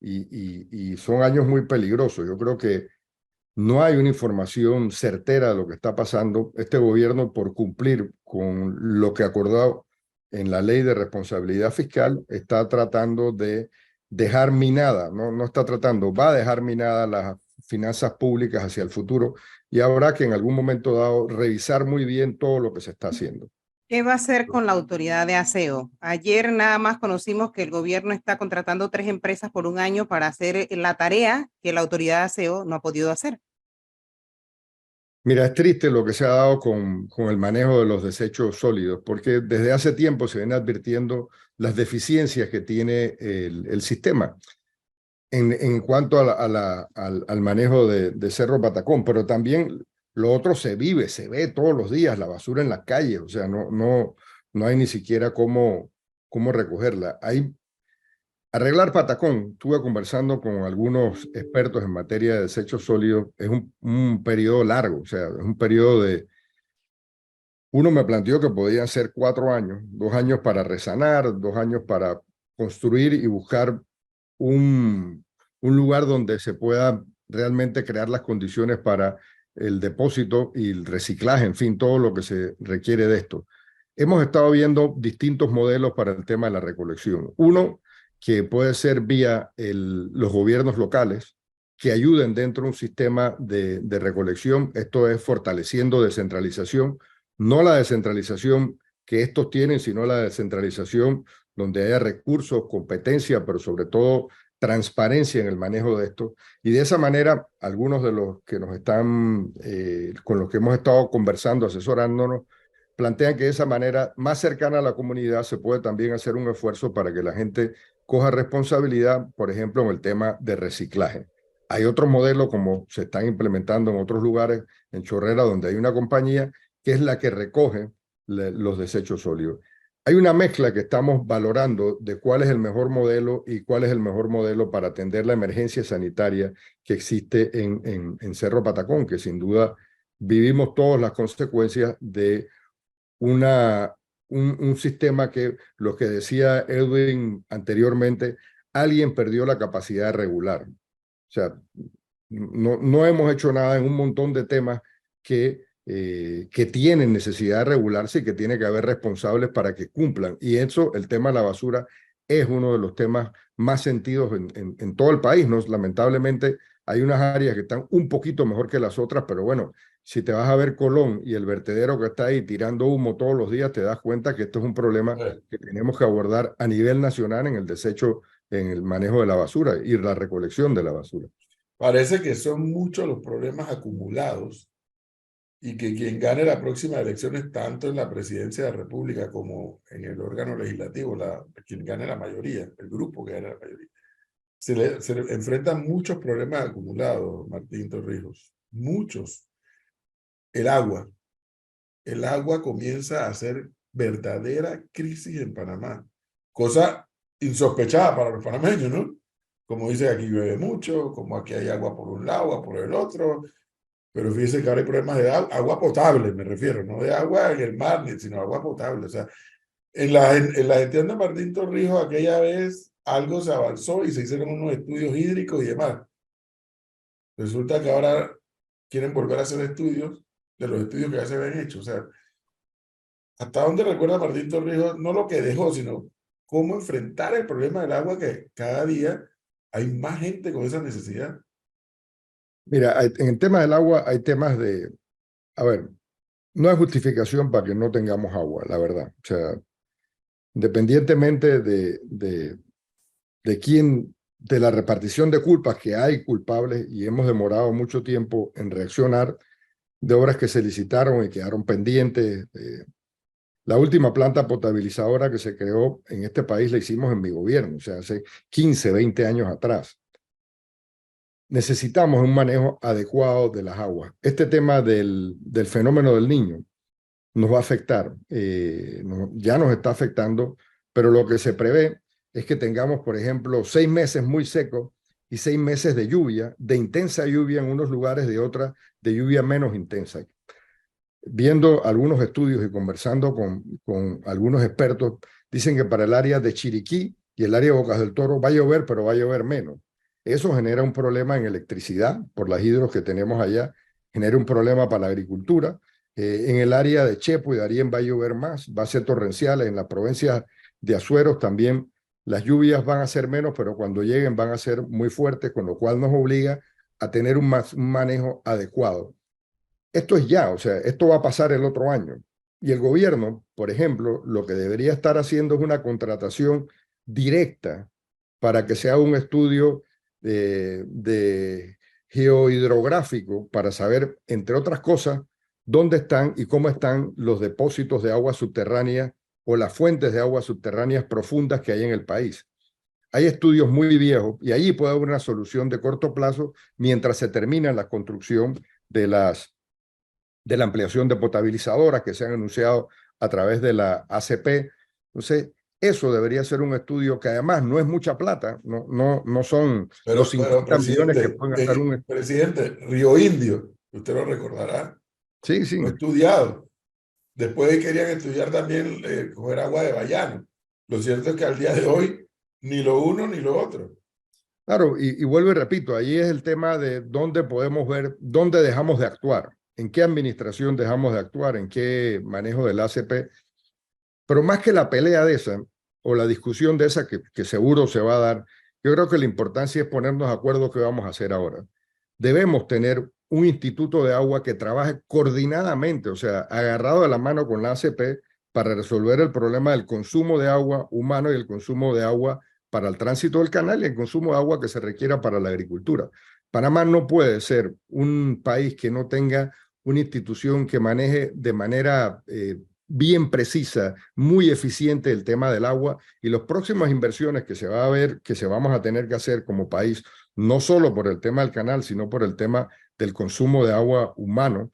y son años muy peligrosos. Yo creo que no hay una información certera de lo que está pasando. Este gobierno, por cumplir con lo que acordó en la ley de responsabilidad fiscal, está tratando de dejar minada, no está tratando, va a dejar minada las finanzas públicas hacia el futuro y habrá que en algún momento dado revisar muy bien todo lo que se está haciendo. ¿Qué va a hacer con la autoridad de aseo? Ayer nada más conocimos que el gobierno está contratando 3 empresas por un año para hacer la tarea que la autoridad de aseo no ha podido hacer. Mira, es triste lo que se ha dado con el manejo de los desechos sólidos, porque desde hace tiempo se viene advirtiendo las deficiencias que tiene el sistema en cuanto al manejo de Cerro Patacón, pero también lo otro se vive, se ve todos los días, la basura en las calles, o sea, no hay ni siquiera cómo recogerla. Arreglar Patacón, estuve conversando con algunos expertos en materia de desechos sólidos, es un periodo largo, o sea, es un periodo uno me planteó que podían ser 4 años, 2 años para resanar, 2 años para construir y buscar un lugar donde se pueda realmente crear las condiciones para el depósito y el reciclaje, en fin, todo lo que se requiere de esto. Hemos estado viendo distintos modelos para el tema de la recolección. Uno, que puede ser vía los gobiernos locales, que ayuden dentro de un sistema de recolección. Esto es fortaleciendo descentralización, no la descentralización que estos tienen, sino la descentralización donde haya recursos, competencia, pero sobre todo transparencia en el manejo de esto. Y de esa manera, algunos de los que nos están, con los que hemos estado conversando, asesorándonos, plantean que de esa manera, más cercana a la comunidad, se puede también hacer un esfuerzo para que la gente coja responsabilidad, por ejemplo, en el tema de reciclaje. Hay otro modelo, como se están implementando en otros lugares, en Chorrera, donde hay una compañía que es la que recoge los desechos sólidos. Hay una mezcla que estamos valorando de cuál es el mejor modelo y cuál es el mejor modelo para atender la emergencia sanitaria que existe en Cerro Patacón, que sin duda vivimos todas las consecuencias de un sistema que, lo que decía Edwin anteriormente, alguien perdió la capacidad de regular. O sea, no hemos hecho nada en un montón de temas que tienen necesidad de regularse y que tiene que haber responsables para que cumplan. Y eso, el tema de la basura, es uno de los temas más sentidos en todo el país, ¿no? Lamentablemente hay unas áreas que están un poquito mejor que las otras, pero bueno, si te vas a ver Colón y el vertedero que está ahí tirando humo todos los días, te das cuenta que esto es un problema que tenemos que abordar a nivel nacional en el desecho, en el manejo de la basura y la recolección de la basura. Parece que son muchos los problemas acumulados y que quien gane las próximas elecciones, tanto en la presidencia de la República como en el órgano legislativo, quien gane la mayoría, el grupo que gane la mayoría, se le enfrentan muchos problemas acumulados, Martín Torrijos, muchos. El agua. El agua comienza a ser verdadera crisis en Panamá, cosa insospechada para los panameños, ¿no? Como dice, aquí llueve mucho, como aquí hay agua por un lado, agua por el otro, pero fíjense que ahora hay problemas de agua potable, me refiero, no de agua en el mar, sino agua potable. O sea, en la gestión de Martín Torrijos, aquella vez algo se avanzó y se hicieron unos estudios hídricos y demás. Resulta que ahora quieren volver a hacer estudios de los estudios que ya se habían hecho. O sea, ¿hasta dónde recuerda Martín Torrijos? No lo que dejó, sino cómo enfrentar el problema del agua, que cada día hay más gente con esa necesidad. Mira, en el tema del agua hay temas a ver, no hay justificación para que no tengamos agua, la verdad. O sea, independientemente de la repartición de culpas, que hay culpables y hemos demorado mucho tiempo en reaccionar, de obras que se licitaron y quedaron pendientes. La última planta potabilizadora que se creó en este país la hicimos en mi gobierno, o sea, hace 15, 20 años atrás. Necesitamos un manejo adecuado de las aguas. Este tema del fenómeno del Niño nos va a afectar, ya nos está afectando, pero lo que se prevé es que tengamos, por ejemplo, 6 meses muy secos y 6 meses de lluvia, de intensa lluvia en unos lugares, de otras de lluvia menos intensa. Viendo algunos estudios y conversando con algunos expertos, dicen que para el área de Chiriquí y el área de Bocas del Toro va a llover, pero va a llover menos. Eso genera un problema en electricidad por las hidros que tenemos allá, genera un problema para la agricultura. En el área de Chepo y Darién va a llover más, va a ser torrenciales. En la provincia de Azueros también las lluvias van a ser menos, pero cuando lleguen van a ser muy fuertes, con lo cual nos obliga a tener un manejo adecuado. Esto es ya, o sea, esto va a pasar el otro año. Y el gobierno, por ejemplo, lo que debería estar haciendo es una contratación directa para que se haga un estudio de geohidrográfico para saber, entre otras cosas, dónde están y cómo están los depósitos de agua subterránea o las fuentes de agua subterráneas profundas que hay en el país. Hay estudios muy viejos y allí puede haber una solución de corto plazo mientras se termina la construcción de la ampliación de potabilizadoras que se han anunciado a través de la ACP. Entonces, eso debería ser un estudio que además no es mucha plata, no son los 50 millones que pueden gastar un... Presidente, Río Indio, usted lo recordará, Sí, sí. fue estudiado. Después querían estudiar también coger agua de Bayano. Lo cierto es que al día de hoy ni lo uno ni lo otro. Claro, y vuelvo y repito, ahí es el tema de dónde podemos ver, dónde dejamos de actuar, en qué administración dejamos de actuar, en qué manejo del ACP. Pero más que la pelea de esa, o la discusión de esa que seguro se va a dar, yo creo que la importancia es ponernos de acuerdo qué vamos a hacer ahora. Debemos tener un instituto de agua que trabaje coordinadamente, o sea, agarrado de la mano con la ACP para resolver el problema del consumo de agua humano y el consumo de agua para el tránsito del canal y el consumo de agua que se requiera para la agricultura. Panamá no puede ser un país que no tenga una institución que maneje de manera bien precisa, muy eficiente el tema del agua, y las próximas inversiones que se va a ver, que se vamos a tener que hacer como país, no solo por el tema del canal, sino por el tema del consumo de agua humano,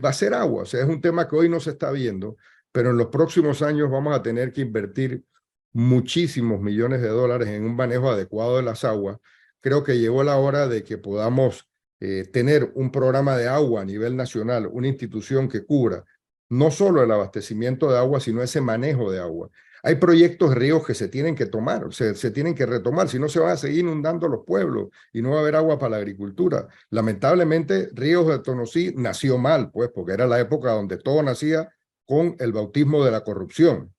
va a ser agua. O sea, es un tema que hoy no se está viendo, pero en los próximos años vamos a tener que invertir muchísimos millones de dólares en un manejo adecuado de las aguas. Creo que llegó la hora de que podamos tener un programa de agua a nivel nacional, una institución que cubra no solo el abastecimiento de agua, sino ese manejo de agua. Hay proyectos de ríos que se tienen que tomar, se tienen que retomar, si no se van a seguir inundando los pueblos y no va a haber agua para la agricultura. Lamentablemente, Ríos de Tonosí nació mal, pues, porque era la época donde todo nacía con el bautismo de la corrupción.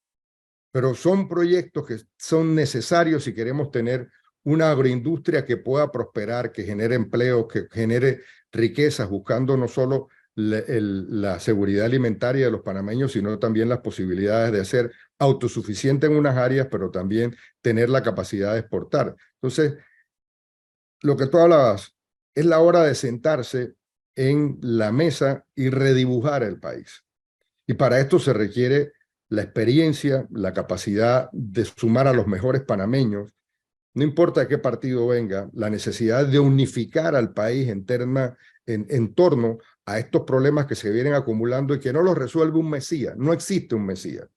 Pero son proyectos que son necesarios si queremos tener una agroindustria que pueda prosperar, que genere empleo, que genere riquezas, buscando no solo la seguridad alimentaria de los panameños, sino también las posibilidades de ser autosuficiente en unas áreas, pero también tener la capacidad de exportar. Entonces, lo que tú hablabas, es la hora de sentarse en la mesa y redibujar el país. Y para esto se requiere la experiencia, la capacidad de sumar a los mejores panameños, no importa de qué partido venga, la necesidad de unificar al país en torno a estos problemas que se vienen acumulando y que no los resuelve un mesías. No existe un mesías.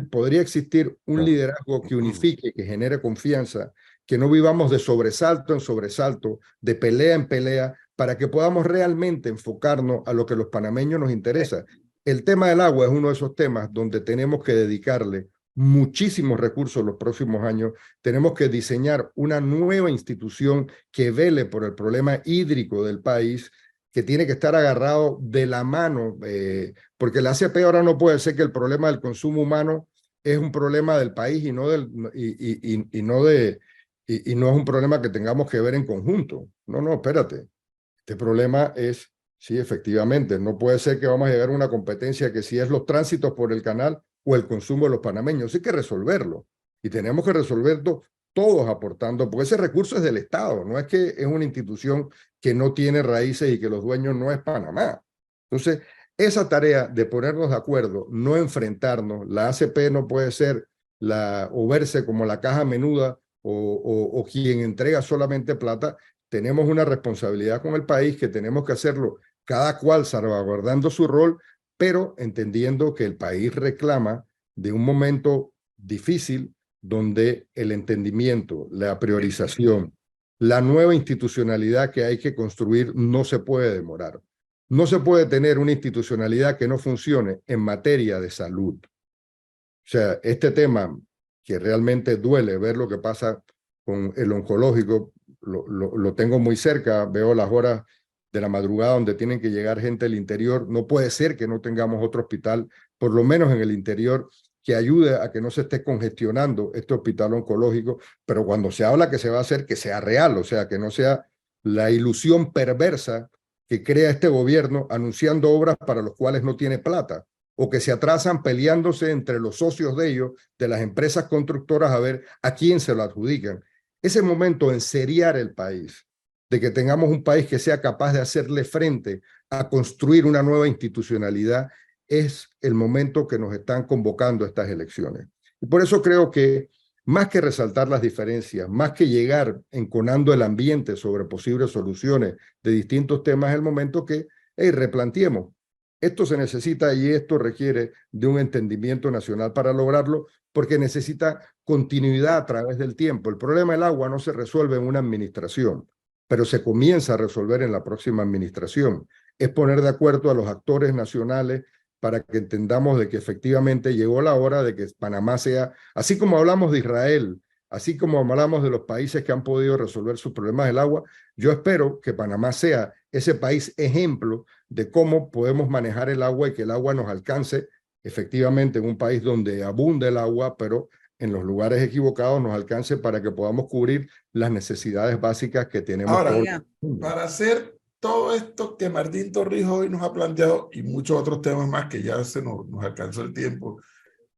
Podría existir un liderazgo que unifique, que genere confianza, que no vivamos de sobresalto en sobresalto, de pelea en pelea, para que podamos realmente enfocarnos a lo que los panameños nos interesa. El tema del agua es uno de esos temas donde tenemos que dedicarle muchísimos recursos los próximos años. Tenemos que diseñar una nueva institución que vele por el problema hídrico del país, que tiene que estar agarrado de la mano, porque la ACP ahora no puede ser que el problema del consumo humano es un problema del país y no es un problema que tengamos que ver en conjunto. No, espérate. Este problema es, sí, efectivamente, no puede ser que vamos a llegar a una competencia que si es los tránsitos por el canal o el consumo de los panameños. Hay que resolverlo y tenemos que resolverlo todos aportando, porque ese recurso es del Estado, no es que es una institución que no tiene raíces y que los dueños no es Panamá. Entonces, esa tarea de ponernos de acuerdo, no enfrentarnos, la ACP no puede ser o verse como la caja menuda o quien entrega solamente plata. Tenemos una responsabilidad con el país que tenemos que hacerlo cada cual salvaguardando su rol, pero entendiendo que el país reclama de un momento difícil donde el entendimiento, la priorización, la nueva institucionalidad que hay que construir no se puede demorar. No se puede tener una institucionalidad que no funcione en materia de salud. O sea, este tema que realmente duele ver lo que pasa con el oncológico, lo tengo muy cerca, veo las horas de la madrugada donde tienen que llegar gente del interior. No puede ser que no tengamos otro hospital, por lo menos en el interior, que ayude a que no se esté congestionando este hospital oncológico, pero cuando se habla que se va a hacer, que sea real, o sea, que no sea la ilusión perversa que crea este gobierno anunciando obras para los cuales no tiene plata, o que se atrasan peleándose entre los socios de ellos, de las empresas constructoras, a ver a quién se lo adjudican. Ese momento en seriar el país, de que tengamos un país que sea capaz de hacerle frente a construir una nueva institucionalidad, es el momento que nos están convocando estas elecciones. Y por eso creo que más que resaltar las diferencias, más que llegar enconando el ambiente sobre posibles soluciones de distintos temas, es el momento que replanteemos. Esto se necesita y esto requiere de un entendimiento nacional para lograrlo, porque necesita continuidad a través del tiempo. El problema del agua no se resuelve en una administración, pero se comienza a resolver en la próxima administración. Es poner de acuerdo a los actores nacionales para que entendamos de que efectivamente llegó la hora de que Panamá sea, así como hablamos de Israel, así como hablamos de los países que han podido resolver sus problemas del agua, yo espero que Panamá sea ese país ejemplo de cómo podemos manejar el agua y que el agua nos alcance efectivamente en un país donde abunda el agua, pero en los lugares equivocados nos alcance para que podamos cubrir las necesidades básicas que tenemos. Ahora, todos. para hacer todo esto que Martín Torrijos hoy nos ha planteado y muchos otros temas más que ya nos alcanzó el tiempo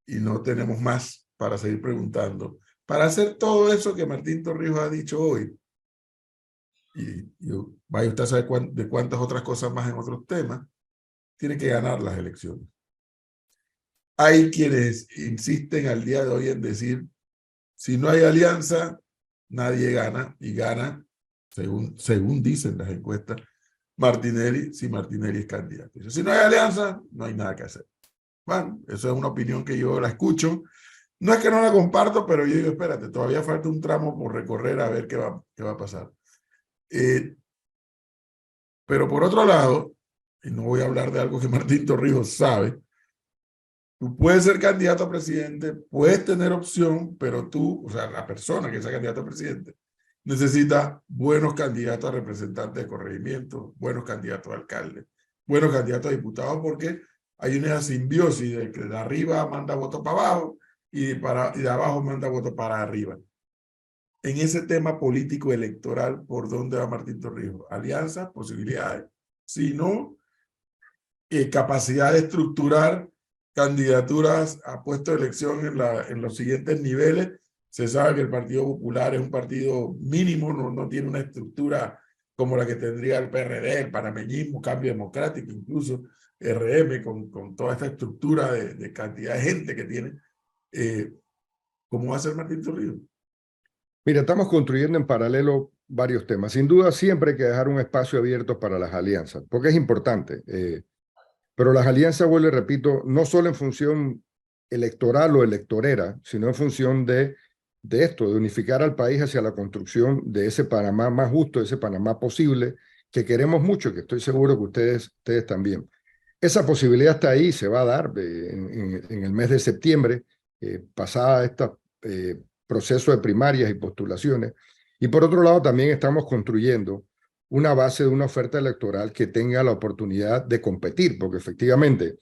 y no tenemos más para seguir preguntando, para hacer todo eso que Martín Torrijos ha dicho hoy, y vaya usted a saber de cuántas otras cosas más en otros temas, tiene que ganar las elecciones. Hay quienes insisten al día de hoy en decir, si no hay alianza, nadie gana, y gana, según dicen las encuestas, Martinelli, si Martinelli es candidato. Si no hay alianza, no hay nada que hacer. Bueno, eso es una opinión que yo la escucho. No es que no la comparto, pero yo digo, espérate, todavía falta un tramo por recorrer a ver qué va a pasar. Pero por otro lado, y no voy a hablar de algo que Martín Torrijos sabe, tú puedes ser candidato a presidente, puedes tener opción, pero tú, o sea, la persona que sea candidato a presidente, necesita buenos candidatos a representantes de corregimiento, buenos candidatos a alcaldes, buenos candidatos a diputados, porque hay una simbiosis de que de arriba manda votos para abajo y de abajo manda votos para arriba. En ese tema político electoral, ¿por dónde va Martín Torrijos? Alianzas, posibilidades. Si no, capacidad de estructurar candidaturas a puesto de elección en los siguientes niveles. Se sabe que el Partido Popular es un partido mínimo, no tiene una estructura como la que tendría el PRD, el panameñismo, Cambio Democrático, incluso RM, con toda esta estructura de cantidad de gente que tiene. ¿Cómo va a ser Martín Torrijos? Mira, estamos construyendo en paralelo varios temas. Sin duda, siempre hay que dejar un espacio abierto para las alianzas, porque es importante. Pero las alianzas, vuelvo y repito, no solo en función electoral o electorera, sino en función de esto, de unificar al país hacia la construcción de ese Panamá más justo, de ese Panamá posible, que queremos mucho, que estoy seguro que ustedes también. Esa posibilidad está ahí, se va a dar en el mes de septiembre, pasada este proceso de primarias y postulaciones. Y por otro lado, también estamos construyendo una base de una oferta electoral que tenga la oportunidad de competir, porque efectivamente,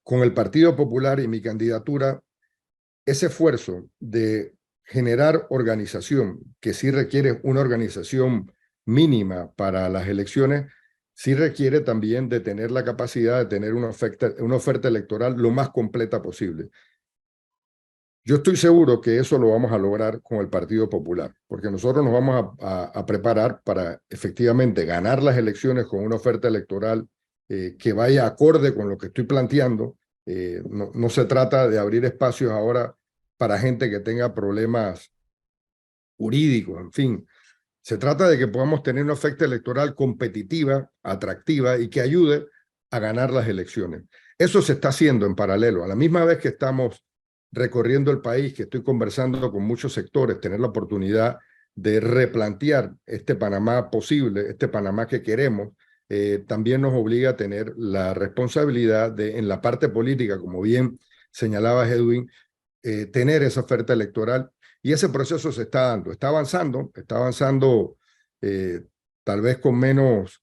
con el Partido Popular y mi candidatura, ese esfuerzo de generar organización, que sí requiere una organización mínima para las elecciones, sí requiere también de tener la capacidad de tener una oferta electoral lo más completa posible. Yo estoy seguro que eso lo vamos a lograr con el Partido Popular, porque nosotros nos vamos a preparar para efectivamente ganar las elecciones con una oferta electoral que vaya acorde con lo que estoy planteando. No se trata de abrir espacios ahora para gente que tenga problemas jurídicos, en fin. Se trata de que podamos tener una oferta electoral competitiva, atractiva y que ayude a ganar las elecciones. Eso se está haciendo en paralelo. A la misma vez que estamos recorriendo el país, que estoy conversando con muchos sectores, tener la oportunidad de replantear este Panamá posible, este Panamá que queremos, también nos obliga a tener la responsabilidad de, en la parte política, como bien señalaba Edwin, tener esa oferta electoral Y ese proceso se está dando, está avanzando tal vez con menos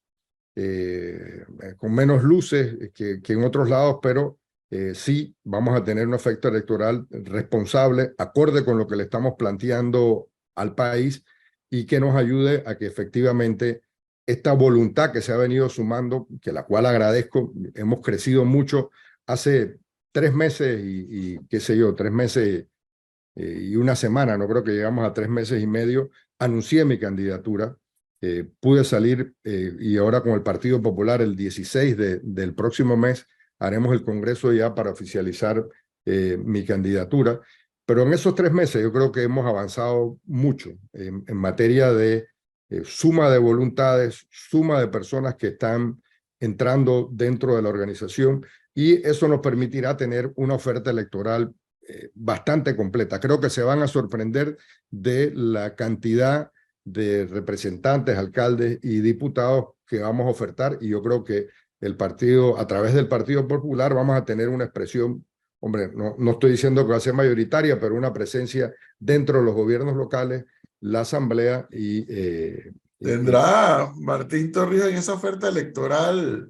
luces que en otros lados, pero sí vamos a tener un efecto electoral responsable, acorde con lo que le estamos planteando al país y que nos ayude a que efectivamente esta voluntad que se ha venido sumando, que la cual agradezco, hemos crecido mucho. Hace 3 meses y qué sé yo, 3 meses y una semana, no creo que llegamos a 3 meses y medio, anuncié mi candidatura. Pude salir y ahora con el Partido Popular el 16 del próximo mes haremos el Congreso ya para oficializar mi candidatura. Pero en esos 3 meses yo creo que hemos avanzado mucho en materia de suma de voluntades, suma de personas que están entrando dentro de la organización, y eso nos permitirá tener una oferta electoral bastante completa. Creo que se van a sorprender de la cantidad de representantes, alcaldes y diputados que vamos a ofertar, y yo creo que el partido, a través del Partido Popular, vamos a tener una expresión, hombre, no estoy diciendo que va a ser mayoritaria, pero una presencia dentro de los gobiernos locales, la asamblea ¿Tendrá Martín Torrijos en esa oferta electoral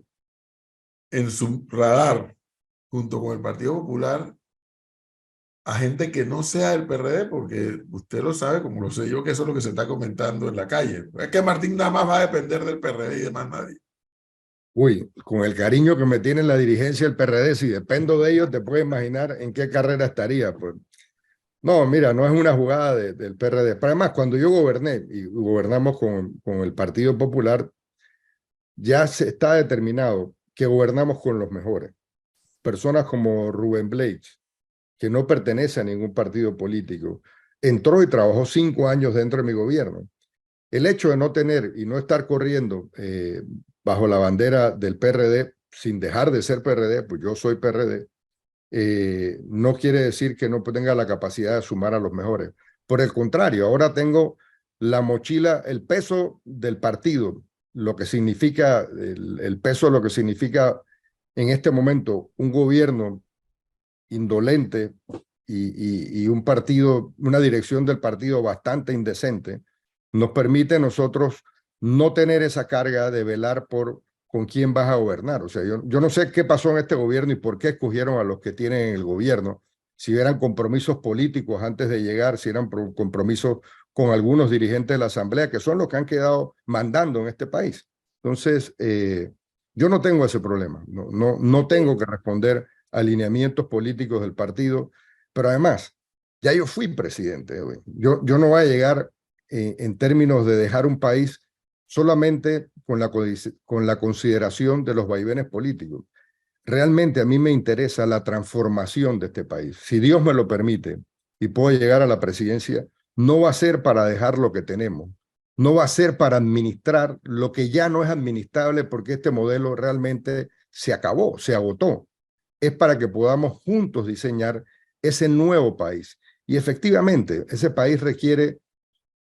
en su radar, junto con el Partido Popular, a gente que no sea del PRD? Porque usted lo sabe, como lo sé yo, que eso es lo que se está comentando en la calle. Es que Martín nada más va a depender del PRD y de más nadie. Uy, con el cariño que me tiene la dirigencia del PRD, si dependo de ellos, te puedes imaginar en qué carrera estaría. Pues no, mira, no es una jugada del PRD. Pero además, cuando yo goberné y gobernamos con el Partido Popular, ya se está determinado que gobernamos con los mejores. Personas como Rubén Blades, que no pertenece a ningún partido político, entró y trabajó 5 años dentro de mi gobierno. El hecho de no tener y no estar corriendo bajo la bandera del PRD, sin dejar de ser PRD, pues yo soy PRD, no quiere decir que no tenga la capacidad de sumar a los mejores. Por el contrario, ahora tengo la mochila, el peso del partido, lo que significa, el peso de lo que significa en este momento un gobierno indolente y un partido, una dirección del partido bastante indecente, nos permite a nosotros no tener esa carga de velar por con quién vas a gobernar. O sea, yo no sé qué pasó en este gobierno y por qué escogieron a los que tienen el gobierno, si eran compromisos políticos antes de llegar, si eran compromisos con algunos dirigentes de la Asamblea, que son los que han quedado mandando en este país. Entonces, yo no tengo ese problema, no tengo que responder a alineamientos políticos del partido, pero además, ya yo fui presidente. Yo no voy a llegar en términos de dejar un país solamente con la consideración de los vaivenes políticos. Realmente a mí me interesa la transformación de este país. Si Dios me lo permite y puedo llegar a la presidencia, no va a ser para dejar lo que tenemos, no va a ser para administrar lo que ya no es administrable, porque este modelo realmente se acabó, se agotó. Es para que podamos juntos diseñar ese nuevo país. Y efectivamente, ese país requiere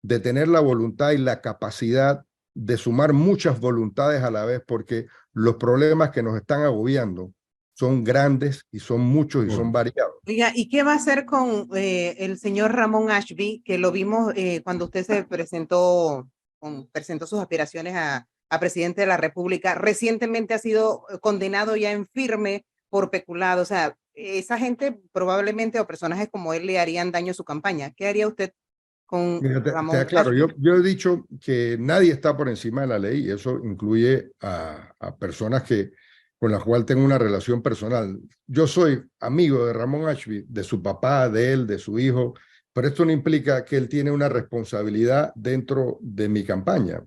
de tener la voluntad y la capacidad de sumar muchas voluntades a la vez, porque los problemas que nos están agobiando son grandes y son muchos y son variados. Oiga, ¿y qué va a hacer con el señor Ramón Ashby, que lo vimos cuando usted se presentó sus aspiraciones a presidente de la República? Recientemente ha sido condenado ya en firme por peculado. O sea, esa gente probablemente, o personajes como él, le harían daño a su campaña. ¿Qué haría usted con Ramón Claro, Ashby? yo he dicho que nadie está por encima de la ley, y eso incluye a personas con las cuales tengo una relación personal. Yo soy amigo de Ramón Ashby, de su papá, de él, de su hijo, pero esto no implica que él tiene una responsabilidad dentro de mi campaña.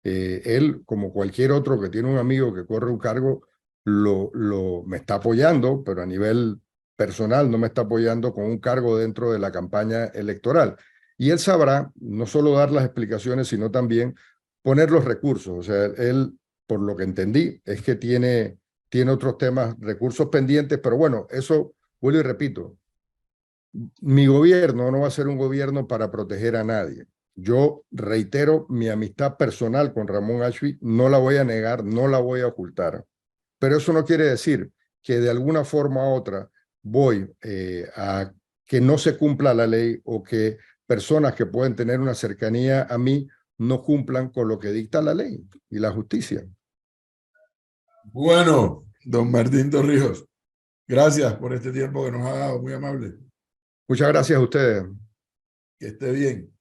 Él, como cualquier otro que tiene un amigo que corre un cargo, me está apoyando, pero a nivel personal no me está apoyando con un cargo dentro de la campaña electoral. Y él sabrá no solo dar las explicaciones, sino también poner los recursos. O sea, él, por lo que entendí, es que tiene otros temas, recursos pendientes, pero bueno, eso, vuelvo y repito, mi gobierno no va a ser un gobierno para proteger a nadie. Yo reitero mi amistad personal con Ramón Ashby, no la voy a negar, no la voy a ocultar, pero eso no quiere decir que de alguna forma u otra voy a que no se cumpla la ley o que personas que pueden tener una cercanía a mí no cumplan con lo que dicta la ley y la justicia. Bueno, don Martín Torrijos, gracias por este tiempo que nos ha dado, muy amable. Muchas gracias a ustedes. Que esté bien.